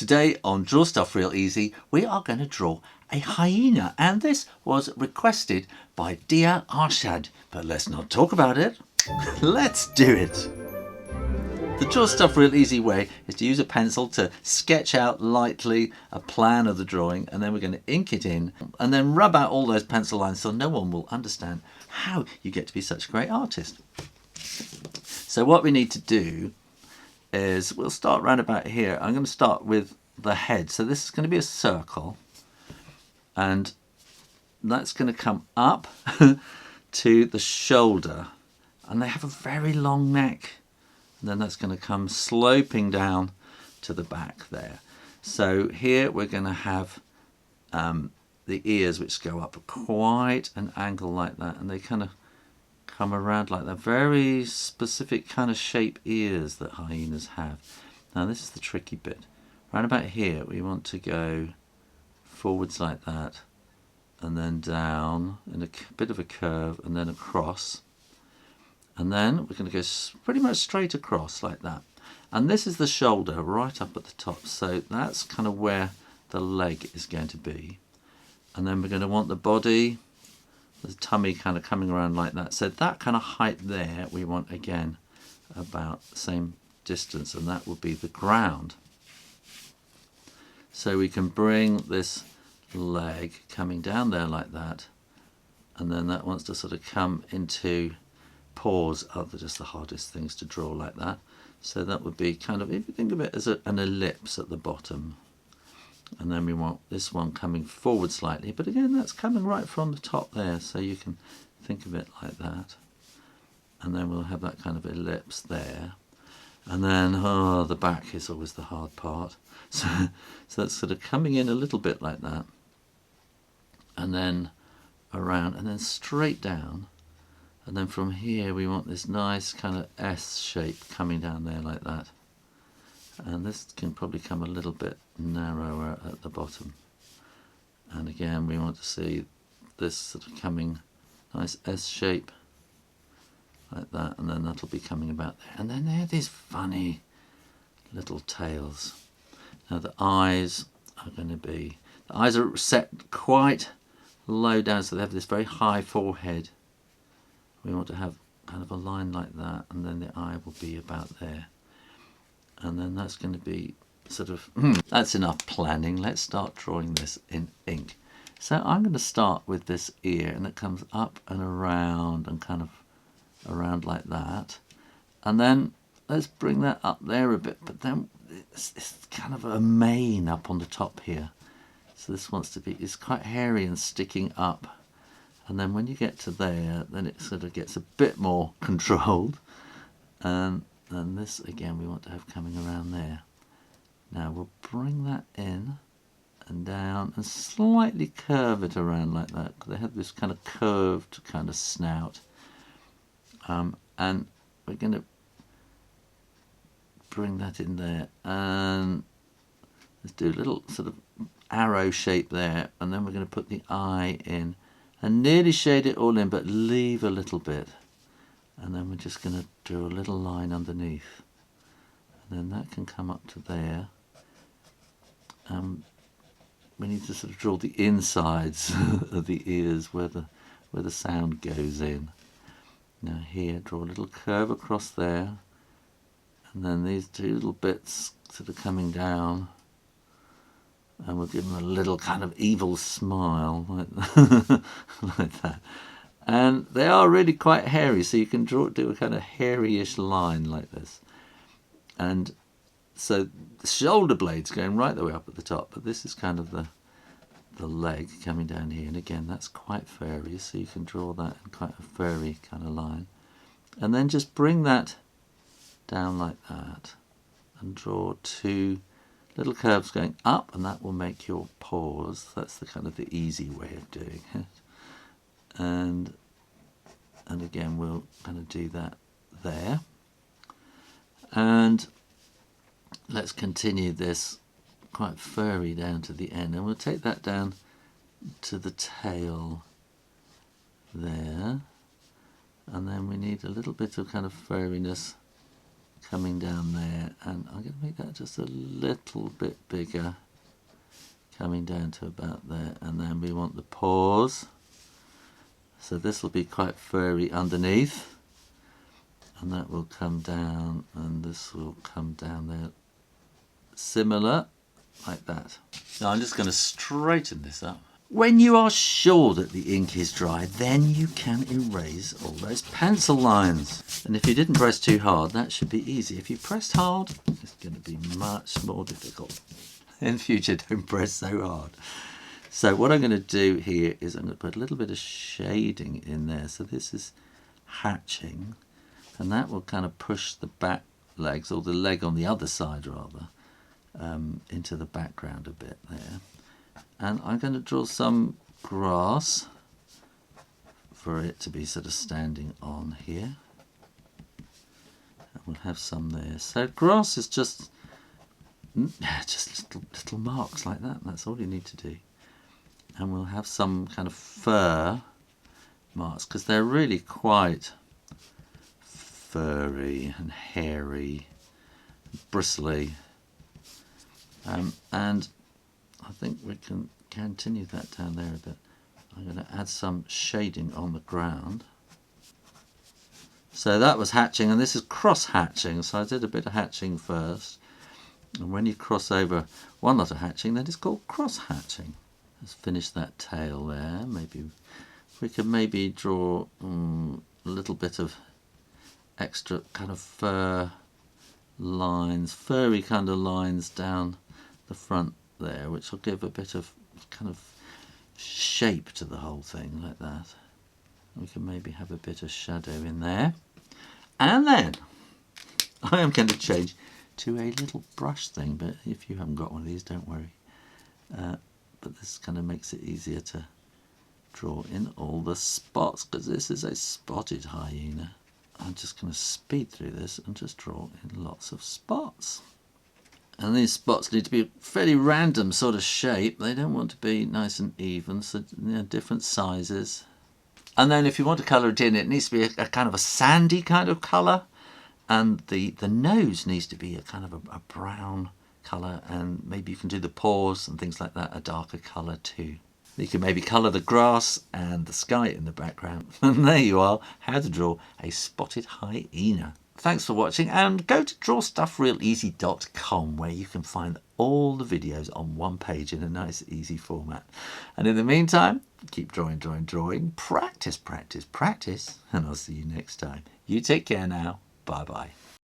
Today on Draw Stuff Real Easy, we are going to draw a hyena, and this was requested by Dia Arshad. But let's not talk about it. Let's do it. The Draw Stuff Real Easy way is to use a pencil to sketch out lightly a plan of the drawing, and then we're going to ink it in and then rub out all those pencil lines so no one will understand how you get to be such a great artist. So what we need to do is we'll start round about here. I'm going to start with the head. So this is going to be a circle, and that's going to come up to the shoulder, and they have a very long neck, and then that's going to come sloping down to the back there. So here we're going to have the ears, which go up quite an angle like that, and they kind of come around like that. Very specific kind of shape ears that hyenas have. Now this is the tricky bit. Right about here we want to go forwards like that, and then down in a bit of a curve, and then across, and then we're going to go pretty much straight across like that. And this is the shoulder right up at the top, so that's kind of where the leg is going to be. And then we're going to want the body, the tummy kind of coming around like that. So that kind of height there we want again about the same distance, and that will be the ground. So we can bring this leg coming down there like that, and then that wants to sort of come into paws. Are just the hardest things to draw like that. So that would be kind of, if you think of it as an ellipse at the bottom. And then we want this one coming forward slightly, but again that's coming right from the top there, so you can think of it like that. And then we'll have that kind of ellipse there. And then, the back is always the hard part. So that's sort of coming in a little bit like that. And then around, and then straight down. And then from here we want this nice kind of S shape coming down there like that. And this can probably come a little bit narrower at the bottom. And again we want to see this sort of coming nice S shape like that, and then that'll be coming about there. And then they have these funny little tails. Now the eyes are going to be, the eyes are set quite low down, so they have this very high forehead. We want to have kind of a line like that, and then the eye will be about there. And then that's going to be sort of, that's enough planning. Let's start drawing this in ink. So I'm going to start with this ear, and it comes up and around and kind of around like that. And then let's bring that up there a bit, but then it's kind of a mane up on the top here. So this wants to be, it's quite hairy and sticking up. And then when you get to there, then it sort of gets a bit more controlled. And this again we want to have coming around there. Now we'll bring that in and down and slightly curve it around like that, because they have this kind of curved kind of snout. And we're going to bring that in there, and let's do a little sort of arrow shape there, and then we're going to put the eye in and nearly shade it all in, but leave a little bit. And then we're just going to draw a little line underneath, and then that can come up to there. We need to sort of draw the insides of the ears where the sound goes in. Now here, draw a little curve across there, and then these two little bits sort of coming down, and we'll give them a little kind of evil smile like that. Like that. And they are really quite hairy, so you can do a kind of hairy-ish line like this. And so the shoulder blade's going right the way up at the top, but this is kind of the leg coming down here. And again, that's quite furry, so you can draw that in quite a furry kind of line. And then just bring that down like that, and draw two little curves going up, and that will make your paws. That's the kind of the easy way of doing it. And again we'll kind of do that there, and let's continue this quite furry down to the end, and we'll take that down to the tail there, and then we need a little bit of kind of furriness coming down there, and I'm going to make that just a little bit bigger, coming down to about there, and then we want the paws. So this will be quite furry underneath, and that will come down, and this will come down there, similar, like that. Now I'm just going to straighten this up. When you are sure that the ink is dry, then you can erase all those pencil lines. And if you didn't press too hard, that should be easy. If you pressed hard, it's going to be much more difficult. In future, don't press so hard. So what I'm going to do here is I'm going to put a little bit of shading in there. So this is hatching, and that will kind of push the back legs, or the leg on the other side rather, into the background a bit there. And I'm going to draw some grass for it to be sort of standing on here. And we'll have some there. So grass is just little marks like that. That's all you need to do. And we'll have some kind of fur marks, because they're really quite furry and hairy, bristly. And I think we can continue that down there a bit. I'm going to add some shading on the ground. So that was hatching, and this is cross hatching. So I did a bit of hatching first, and when you cross over one lot of hatching, then it's called cross hatching. Let's finish that tail there. Maybe we could maybe draw a little bit of extra kind of fur lines, furry kind of lines down the front there, which will give a bit of kind of shape to the whole thing, like that. We can maybe have a bit of shadow in there. And then I am going to change to a little brush thing, but if you haven't got one of these, don't worry. But this kind of makes it easier to draw in all the spots, because this is a spotted hyena. I'm just going to speed through this and just draw in lots of spots. And these spots need to be a fairly random sort of shape. They don't want to be nice and even, so different sizes. And then if you want to colour it in, it needs to be a kind of a sandy kind of colour. And the nose needs to be a kind of a brown colour, and maybe you can do the paws and things like that a darker colour too. You can maybe colour the grass and the sky in the background. And there you are, how to draw a spotted hyena. Thanks for watching, and go to drawstuffrealeasy.com, where you can find all the videos on one page in a nice easy format. And in the meantime, keep drawing, drawing, drawing. Practice, practice, practice, and I'll see you next time. You take care now. Bye bye.